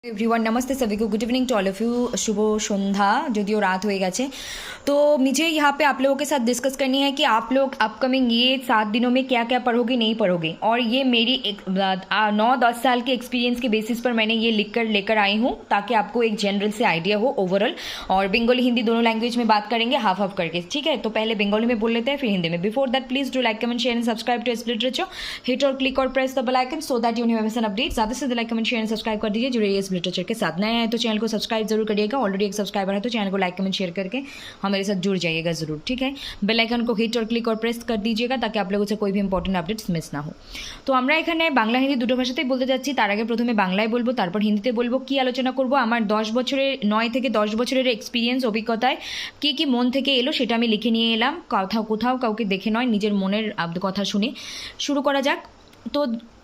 Everyone नमस्ते सभी को, good evening to all of you. शुभ संध्या, जदियो रात हो गए। तो मुझे यहाँ पे आप लोगों के साथ डिस्कस करनी है कि आप लोग अपकमिंग ये 7 दिनों में क्या क्या पढ़ोगे नहीं पढ़ोगे। और ये मेरी 9-10 साल के एक्सपीरियंस के बेसिस पर मैंने ये लेकर आई हूँ, ताकि आपको एक जनरल से आइडिया हो ओवरऑल। और बंगाली हिंदी दोनों लैंग्वेज में बात करेंगे, हाफ हाफ करके, ठीक है। तो पहले बंगाली में बोल लेते हैं, फिर हिंदी में। Before that please do like comment share and subscribe to split literature. Hit और क्लिक और press the bell icon so that you never miss an update. ज़्यादा से ज़्यादा like comment share and subscribe कर दीजिए, जुड़िए इस लिटरेचर के साथ। नए हैं तो चैनल को सब्सक्राइब जरूर करिएगा, ऑलरेडी एक सब्सक्राइबर है तो चैनल को लाइक कमेंट शेयर करके हमारे साथ जुड़ जाइएगा जरूर, ठीक है। बेल आइकन को हिट और क्लिक और प्रेस कर दीजिएगा ताकि आप लोगों से कोई भी इंपॉर्टेंट अपडेट्स मिस ना हो। तो আমরা এখানে বাংলা হিন্দি দুটো ভাষাতেই বলতে যাচ্ছি। তার আগে প্রথমে বাংলায় বলবো, তারপর হিন্দিতে বলবো। কি আলোচনা করব, আমার 9 থেকে 10 বছরের এক্সপিরিয়েন্স, অভিজ্ঞতায় কি কি মন থেকে এলো সেটা আমি লিখে নিয়ে এলাম। কোথাও কাউকে দেখে নয়, নিজের মনের কথা শুনে। শুরু করা যাক। তো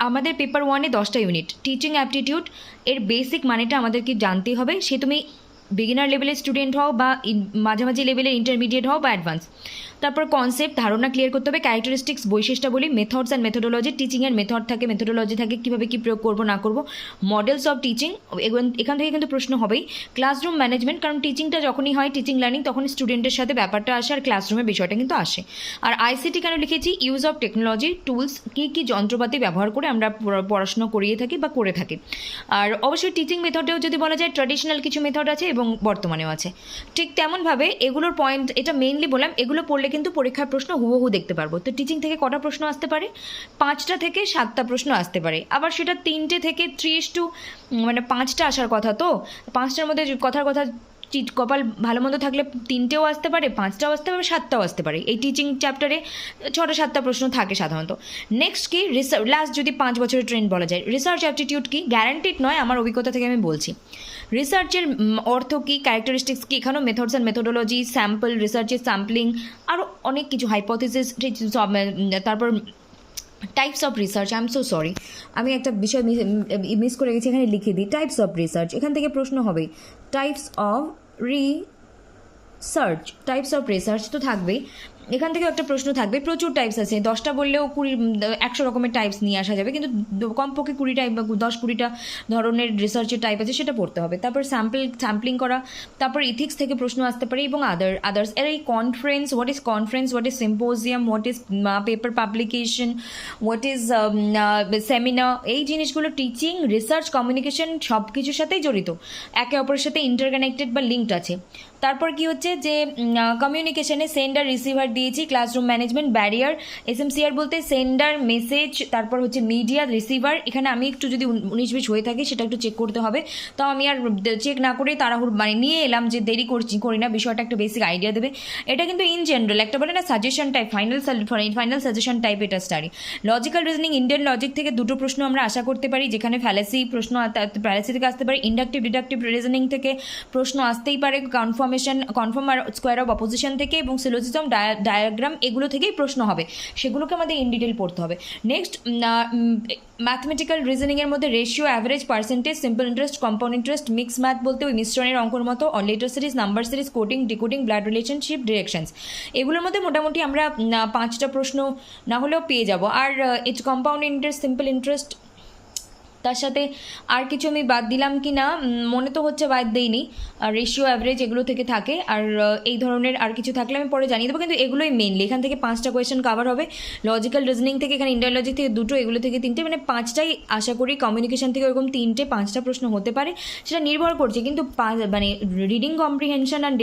আমাদের পেপার 1-এ 10টা ইউনিট। টিচিং অ্যাপটিটিউড এর বেসিক মানেটা আমাদেরকে জানতেই হবে। সে তুমি বিগিনার লেভেলের স্টুডেন্ট হও বা মাঝামাঝি লেভেলের ইন্টারমিডিয়েট হও বা অ্যাডভান্স। তারপর কনসেপ্ট, ধারণা ক্লিয়ার করতে হবে। ক্যারেক্টারিস্টিক্স, বৈশিষ্ট্যাবলী, মেথডস অ্যান্ড মেথোডোলজি। টিচিংয়ের মেথড থাকে, মেথোডোলজি থাকে, কীভাবে কী প্রয়োগ করবো না করবো। মডেলস অফ টিচিং, এখান থেকে কিন্তু প্রশ্ন হবেই। ক্লাসরুম ম্যানেজমেন্ট, কারণ টিচিংটা যখনই হয়, টিচিং লার্নিং, তখন স্টুডেন্টের সাথে ব্যাপারটা আসে আর ক্লাসরুমের বিষয়টা কিন্তু আসে। আর আইসিটি কেন লিখেছি, ইউজ অফ টেকনোলজি টুলস, কী কী যন্ত্রপাতি ব্যবহার করে আমরা পড়াশোনা করিয়ে থাকি বা করে থাকি। আর অবশ্যই টিচিং মেথডেও যদি বলা যায়, ট্র্যাডিশনাল কিছু মেথড আছে এবং বর্তমানেও আছে। ঠিক তেমনভাবে এগুলোর পয়েন্ট, এটা মেইনলি বললাম, এগুলো পড়লে কিন্তু পরীক্ষার প্রশ্ন হুবহু দেখতে পারবো। তো টিচিং থেকে কটা প্রশ্ন আসতে পারে? 5টা থেকে 7টা প্রশ্ন আসতে পারে। আবার সেটা 3টে থেকে 5টা আসার কথা। তো 5টার মধ্যে কথার কথা কপাল ভালো মন্দ থাকলে 3টেও আসতে পারে, 5টাও আসতে পারে, 7টাও আসতে পারে। এই টিচিং চ্যাপ্টারে 6টা-7টা প্রশ্ন থাকে সাধারণত। নেক্সট কি, রিসার্চ। লাস্ট যদি 5 বছরের ট্রেন্ড বলা যায়, রিসার্চ অ্যাপটিটিউড কি, গ্যারান্টিড নয়, আমার অভিজ্ঞতা থেকে আমি বলছি। রিসার্চের অর্থ কী, ক্যারেক্টারিস্টিক্স কী, এখানেও মেথডস অ্যান্ড মেথোডোলজি, স্যাম্পল, রিসার্চের স্যাম্পলিং, আরও অনেক কিছু, হাইপোথিসিস, তারপর types of research. I am so sorry, আমি একটা বিষয় মিস করে গেছি, এখানে লিখে দিই। টাইপস অফ রিসার্চ, এখান থেকে প্রশ্ন হবেই। Types of research, types of research তো থাকবেই। এখান থেকেও একটা প্রশ্ন থাকবে। প্রচুর টাইপস আছে, 10টা বললেও 100 রকমের টাইপস নিয়ে আসা যাবে, কিন্তু কমপক্ষে 20 টাইপ বা 10-20টা ধরনের রিসার্চের টাইপ আছে, সেটা পড়তে হবে। তারপর স্যাম্পলিং করা, তারপর ইথিক্স থেকে প্রশ্ন আসতে পারে এবং আদার্স। এর এই conference, what is conference, what is symposium, what is paper publication, what is seminar, এই জিনিসগুলো টিচিং, রিসার্চ, কমিউনিকেশন সব কিছুর সাথেই জড়িত, একে অপরের সাথে ইন্টারকানেক্টেড বা লিঙ্কড আছে। তারপর কি হচ্ছে যে কমিউনিকেশনে সেন্ডার রিসিভার দিয়েছি। ক্লাসরুম ম্যানেজমেন্ট, ব্যারিয়ার, এসএমসিআর বলতে সেন্ডার, মেসেজ, তারপর হচ্ছে মিডিয়া, রিসিভার। এখানে আমি একটু যদি 19-20 হয়ে থাকে সেটা একটু চেক করতে হবে, তাও আমি আর চেক না করে তাড়াহুড়ো নিয়ে এলাম যে দেরি করি না, বিষয়টা একটা বেসিক আইডিয়া দেবে। এটা কিন্তু ইন জেনারেল একটা বলে না suggestion type, final suggestion type এটা study. Logical reasoning, Indian logic থেকে 2টো প্রশ্ন আমরা আশা করতে পারি, যেখানে ফ্যালাসি প্রশ্ন, ফ্যালাসি থেকে আসতে পারে। ইন্ডাকটিভ ডিডাকটিভ রিজনিং থেকে প্রশ্ন আসতেই পারে, কনফার্ম আর স্কোয়ার অফ অপোজিশন থেকে, এবং সিলোজিজম, ডায়াগ্রাম, এগুলো থেকেই প্রশ্ন হবে, সেগুলোকে আমাদের ইন ডিটেল পড়তে হবে। নেক্সট, ম্যাথমেটিক্যাল রিজনিংয়ের মধ্যে ratio, average, percentage, simple interest, compound interest, mix math বলতে ওই মিশ্রণের অঙ্কর মতো, letter series, number series, coding, decoding, blood relationship, directions. এগুলোর মধ্যে মোটামুটি আমরা 5টা প্রশ্ন না হলেও পেয়ে যাব। আর it's compound interest, simple interest, তার সাথে আর কিছু আমি বাদ দিলাম কি না মনে তো হচ্ছে, বাদ দেইনি। রেশিও, অ্যাভারেজ এগুলো থেকে থাকে। আর এই ধরনের আর কিছু থাকলে আমি পরে জানিয়ে দেবো, কিন্তু এগুলোই মেনলি। এখান থেকে 5টা কোয়েশ্চেন কভার হবে। লজিক্যাল রিজনিং থেকে, এখানে ইন্ডিয়ান লজিক থেকে 2টো, এগুলো থেকে 3টে, 5টাই আশা করি। কমিউনিকেশন থেকে ওরকম 3-5টা প্রশ্ন হতে পারে, সেটা নির্ভর করছে। কিন্তু রিডিং কম্প্রিহেনশন আর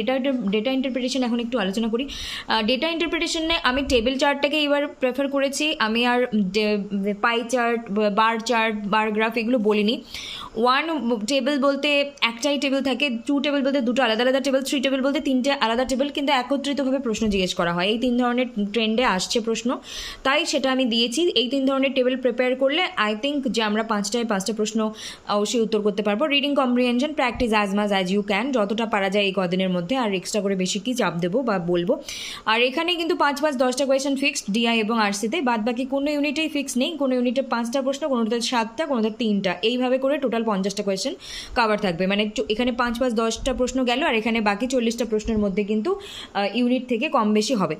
ডেটা ইন্টারপ্রিটেশন এখন একটু আলোচনা করি। ডেটা ইন্টারপ্রিটেশনে আমি টেবিল চার্টটাকে এবার প্রেফার করেছি, আমি আর পাই চার্ট, বার গ্রাফ এগুলো বলিনি। 1 টেবিল বলতে একটাই টেবিল থাকে, 2 টেবিল বলতে 2টো আলাদা আলাদা টেবিল, 3 টেবিল বলতে 3টে আলাদা টেবিল, কিন্তু একত্রিতভাবে প্রশ্ন জিজ্ঞেস করা হয়। এই 3 ধরনের ট্রেন্ডে আসছে প্রশ্ন, তাই সেটা আমি দিয়েছি। এই 3 ধরনের টেবিল প্রিপেয়ার করলে আই থিঙ্ক যে আমরা 5টা প্রশ্ন অবশ্যই উত্তর করতে পারবো। Reading comprehension, practice as much as you can, যতটা পারা যায় এই কদিনের মধ্যে, আর এক্সট্রা করে বেশি কি চাপ দেবো বা বলবো। আর এখানে কিন্তু 5-10টা কোয়েশ্চেন ফিক্সড ডিআই এবং আরসিতে, বাদ বাকি কোনো ইউনিটেই ফিক্স নেই। কোনো ইউনিটে 5টা প্রশ্ন, কোনোটাতে 7টা, কোনোটাতে 3টা, এইভাবে করে টোটাল 50টা কোয়েশ্চেন কভার থাকবে, মানে এখানে 5-5-10টা প্রশ্ন গেল, আর এখানে বাকি 40টা প্রশ্নের মধ্যে কিন্তু ইউনিট থেকে কম বেশি হবে।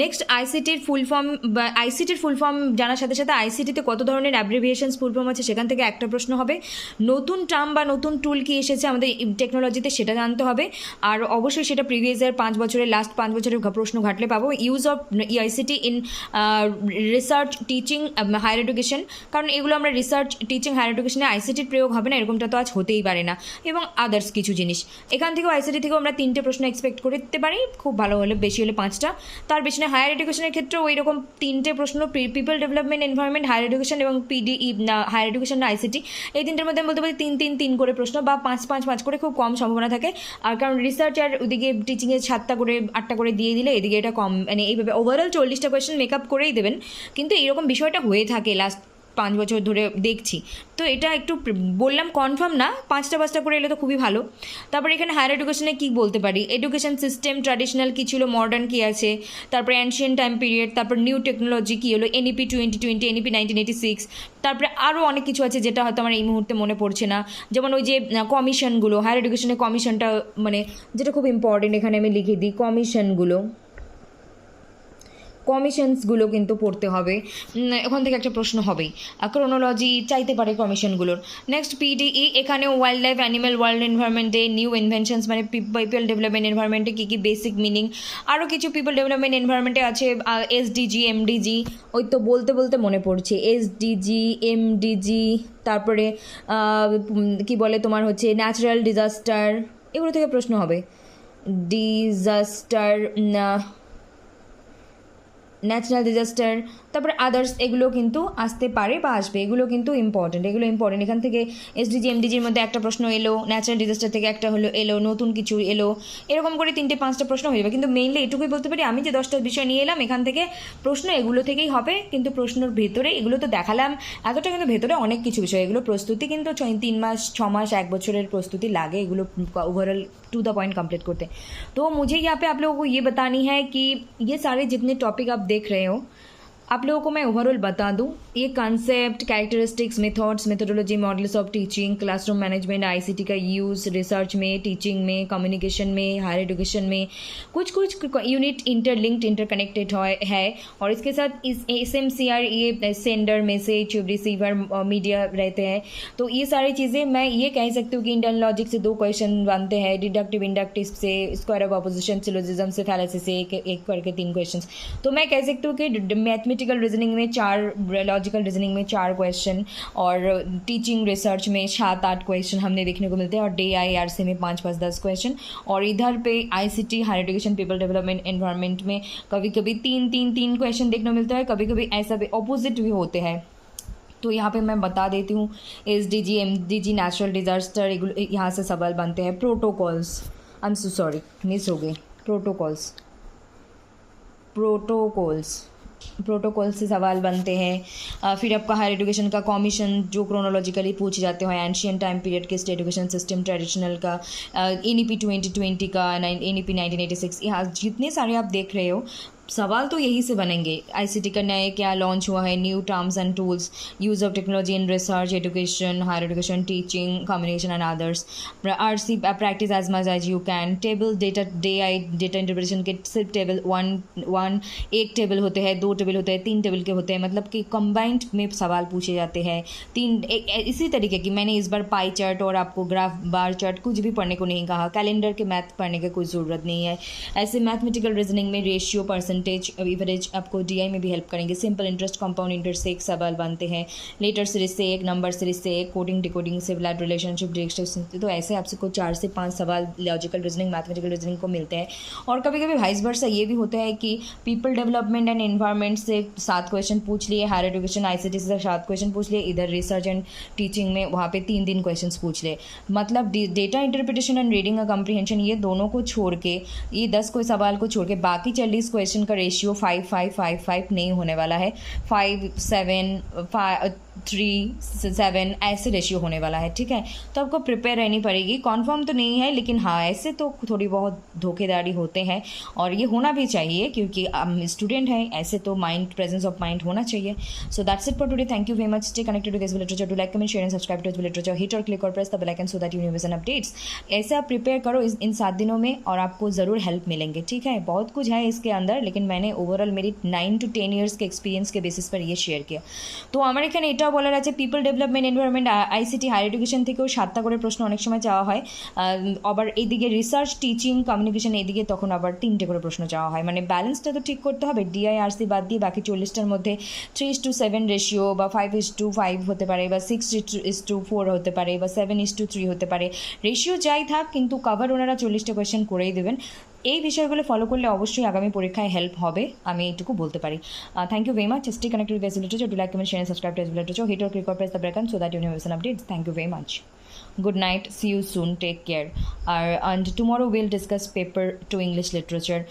নেক্সট আইসিটির ফুল ফর্ম, বা আইসিটির ফুল ফর্ম জানার সাথে সাথে আইসিটিতে কত ধরনের অ্যাব্রিভিয়েশনস ফুল ফর্ম আছে সেখান থেকে একটা প্রশ্ন হবে। নতুন টার্ম বা নতুন টুল কি এসেছে আমাদের টেকনোলজিতে সেটা জানতে হবে, আর অবশ্যই সেটা প্রিভিয়াস ইয়ার 5 বছরের লাস্ট 5 বছরের প্রশ্ন ঘাটলে পাবো। Use of ICT in research teaching higher education, কারণ এগুলো আমরা রিসার্চ টিচিং হায়ার এডুকেশনে আইসিটির প্রয়োগ হবে না এরকমটা তো আজ হতেই পারে না, এবং আদার্স কিছু জিনিস। এখান থেকেও আইসিটি থেকেও আমরা 3টে প্রশ্ন এক্সপেক্ট করতে পারি, খুব ভালো হলে বেশি হলে 5টা, তার বেশি না। হায়ার এডুকেশনের ক্ষেত্রেও ওই রকম 3টে প্রশ্ন, people development, environment, higher education এবং পিডিই হায়ার এডুকেশন না আইসিটি, এই 3টের মধ্যে আমি বলতে পারি 3-3-3 করে প্রশ্ন, বা 5-5-5 করে খুব কম সম্ভাবনা থাকে। আর কারণ রিসার্চ আর ওদিকে টিচিংয়ে 7টা করে 8টা করে দিয়ে দিলে এদিকে এটা কম, মানে এইভাবে ওভারঅল 40টা কোয়েশ্চেন মেকআপ করেই দেবেন, কিন্তু এরকম বিষয়টা হয়ে থাকে লাস্ট 5 বছর ধরে দেখছি। তো এটা একটু বললাম কনফার্ম না, 5টা করে এলে তো খুবই ভালো। তারপরে এখানে হায়ার এডুকেশনে কী বলতে পারি, এডুকেশন সিস্টেম ট্র্যাডিশনাল কী ছিল, মডার্ন কী আছে, তারপরে অ্যানশিয়েন্ট টাইম পিরিয়ড, তারপর নিউ টেকনোলজি কী হলো, এনইপি 2020, এনইপি 1986, তারপরে আরও অনেক কিছু আছে যেটা হয়তো আমার এই মুহূর্তে মনে পড়ছে না। যেমন ওই যে কমিশনগুলো, হায়ার এডুকেশনের কমিশনটা মানে যেটা খুব ইম্পর্টেন্ট, এখানে আমি লিখে দিই কমিশনসগুলো কিন্তু পড়তে হবে, ওখান থেকে একটা প্রশ্ন হবেই। ক্রোনোলজি চাইতে পারে কমিশনগুলোর। নেক্সট পিডিই, এখানে ওয়াইল্ড লাইফ, অ্যানিম্যাল ওয়ার্ল্ড এনভায়রনমেন্টে, নিউ ইনভেনশনস মানে পিপল ডেভেলপমেন্ট এনভায়রনমেন্টে কী কী বেসিক মিনিং, আরও কিছু পিপল ডেভেলপমেন্ট এনভায়রনমেন্টে আছে এসডিজি, এমডিজি, ওই তো বলতে বলতে মনে পড়ছে এসডিজি, এমডিজি, তারপরে কি বলে তোমার হচ্ছে ন্যাচারাল ডিজাস্টার, এগুলো থেকে প্রশ্ন হবে। ন্যাচারাল ডিজাস্টার, তারপরে আদার্স, এগুলো কিন্তু আসতে পারে বা আসবে, এগুলো কিন্তু ইম্পর্টেন্ট। এখান থেকে এসডিজি এমডিজির মধ্যে একটা প্রশ্ন এলো, ন্যাচারাল ডিজাস্টার থেকে একটা এলো, নতুন কিছু এলো, এরকম করে 3-5টা প্রশ্ন হয়ে যাবে। কিন্তু মেইনলি এটুকুই বলতে পারি, আমি যে 10টা বিষয় নিয়ে এলাম এখান থেকে প্রশ্ন এগুলো থেকেই হবে, কিন্তু প্রশ্নের ভেতরে এগুলো তো দেখালাম এতটা, কিন্তু ভেতরে অনেক কিছু বিষয়, এগুলো প্রস্তুতি কিন্তু 3 মাস 6 মাস 1 বছরের প্রস্তুতি লাগে এগুলো overall to the point complete करते। तो मुझे यहाँ पे आप लोगों को ये बतानी है कि ये सारे जितने टॉपिक आप देख रहे हो, आप लोगों को मैं ओवरऑल बता दूं, ये concept, characteristics, methods, methodology, models of teaching, classroom management, ICT का यूज़ रिसर्च में, टीचिंग में, कम्युनिकेशन में, हायर एजुकेशन में कुछ यूनिट इंटरलिंक्ड इंटरकनेक्टेड है। और इसके साथ इस SMCR ये सेंडर, मैसेज, रिसीवर, मीडिया रहते हैं। तो ये सारी चीज़ें मैं ये कह सकती हूँ कि इंडियन लॉजिक से 2 क्वेश्चन बनते हैं, डिडक्टिव इंडक्टिव से, स्क्वायर ऑफ ऑपोजिशन, सिलोजिज्म से, फैलेसी से एक करके 3 क्वेश्चन। तो मैं कह सकती हूँ कि मैथमेटिकल रीजनिंग में 4, लॉजिकल रीजनिंग में 4 क्वेश्चन, और टीचिंग रिसर्च में 7-8 क्वेश्चन हमने देखने को मिलते हैं, और DIRC में 5-10 क्वेश्चन, और इधर पे ICT higher education people development environment में कभी कभी 3 क्वेश्चन देखने को मिलता है, कभी कभी ऐसा भी ऑपोजिट भी होते हैं। तो यहाँ पे मैं बता देती हूँ, SDG, MDG, नेचुरल डिजास्टर, यहाँ से सवाल बनते हैं। Protocols, I am so sorry, miss हो गए, प्रोटोकॉल से सवाल बनते हैं। फिर आपका हायर एजुकेशन का कमीशन जो क्रोनोलॉजिकली पूछ जाते हैं, एंशियंट टाइम पीरियड के एजुकेशन सिस्टम ट्रेडिशनल का, NEP 2020 का, NEP 1986, यहाँ जितने सारे आप देख रहे हो सवाल तो यही से बनेंगे। आईसीटी का नए क्या लॉन्च हुआ है, new terms and tools, use of technology in research, education, higher education, teaching, communication and others, RC practice as much as you can, table data data interpretation के सिर्फ टेबल 1 एक टेबल होते हैं, 2 टेबल होते हैं, 3 table के होते हैं, मतलब कि कंबाइंड में सवाल पूछे जाते हैं। इसी तरीके की मैंने इस बार पाई चार्ट और आपको ग्राफ बार चार्ट कुछ भी पढ़ने को नहीं कहा, कैलेंडर के मैथ पढ़ने की कोई ज़रूरत नहीं है। ऐसे मैथमेटिकल रीजनिंग में रेशियो, परसेंटेज, एवरेज आपको DI में भी हेल्प करेंगे। सिंपल इंटरेस्ट, कंपाउंड इंटरेस्ट से एक सवाल बनते हैं, लेटर सीरीज से एक, नंबर सीरीज से एक, कोडिंग डिकोडिंग से, ब्लड रिलेशनशिप, डिस्ट्रिक्शन। तो ऐसे आपसे को 4 से 5 सवाल लॉजिकल रीजनिंग, मैथमेटिकल रीजनिंग को मिलते हैं। और कभी कभी वाइस वर्सा ये भी होता है कि पीपल डेवलपमेंट एंड एनवायरनमेंट से 7 क्वेश्चन पूछ लिए, हायर एजुकेशन ICT से 7 क्वेश्चन पूछ लिए, इधर रिसर्च एंड टीचिंग में वहाँ पे 3 क्वेश्चन पूछ लिए। मतलब डेटा इंटरप्रिटेशन एंड रीडिंग का कम्प्रीहेंशन, ये दोनों को छोड़ के, ये 10 कोई सवाल को छोड़ के बाकी 40 क्वेश्चन का रेशियो 5-5-5-5 नहीं होने वाला है। 5, 7, 3:7 ऐसे रेशियो होने वाला है, ठीक है। तो आपको प्रिपेयर रहनी पड़ेगी। कॉन्फर्म तो नहीं है, लेकिन हाँ ऐसे तो थोड़ी बहुत धोखेधाड़ी होते हैं और ये होना भी चाहिए क्योंकि स्टूडेंट हैं, ऐसे तो माइंड प्रेजेंस ऑफ माइंड होना चाहिए। So that's it for today. Thank you very much. Stay connected to SB literature. Do like, comment, share and subscribe to SB literature. Hit और क्लिक और press the bell icon so that you miss an updates. ऐसे आप prepare करो इन 7 दिनों में और आपको ज़रूर हेल्प मिलेंगे, ठीक है। बहुत कुछ है इसके अंदर, लेकिन मैंने ओवरऑल मेरी 9 to 10 years के एक्सपिरियंस के बेसिस पर ये শেয়ার किया। তো আমার এখানে এটাও বলার আছে, people development, environment, ICT, higher education থেকেও 7টা করে প্রশ্ন অনেক সময় চাওয়া হয়। আবার এইদিকে রিসার্চ, টিচিং, কমিউনিকেশন এইদিকে তখন আবার 3টে করে প্রশ্ন চাওয়া হয়। মানে ব্যালেন্সটা তো ঠিক করতে হবে। ডিআইআরসি বাদ দিয়ে বাকি 40টার মধ্যে 3:7 রেশিও বা 5:5 হতে পারে বা 6:4 হতে পারে বা 7:3 হতে পারে। রেশিও যাই থাক, কিন্তু কভার ওনারা 40টা কোয়েশ্চেন করেই দেবেন। এই বিষয়গুলো ফলো করলে অবশ্যই আগামী পরীক্ষায় হেল্প হবে, আমি এইটুকু বলতে পারি। Thank you very much. Stay connected with SB literature. Do like, comment, share and subscribe to SB literature. Hit or click or press the bell icon so that you never miss an update. Thank you very much. Good night. See you soon. Take care. And tomorrow we'll discuss paper 2 English literature.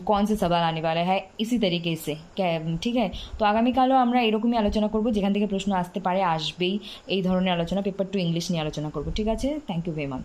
कौन से सवाल आने वाला है इसी तरीके से, क्या ঠিক है। তো আগামীকালও আমরা এরকমই আলোচনা করব, যেখান থেকে প্রশ্ন আসতে পারে, আসবেই। এই ধরনের আলোচনা পেপার 2 ইংলিশ নিয়ে আলোচনা করব, ঠিক আছে। Thank you very much.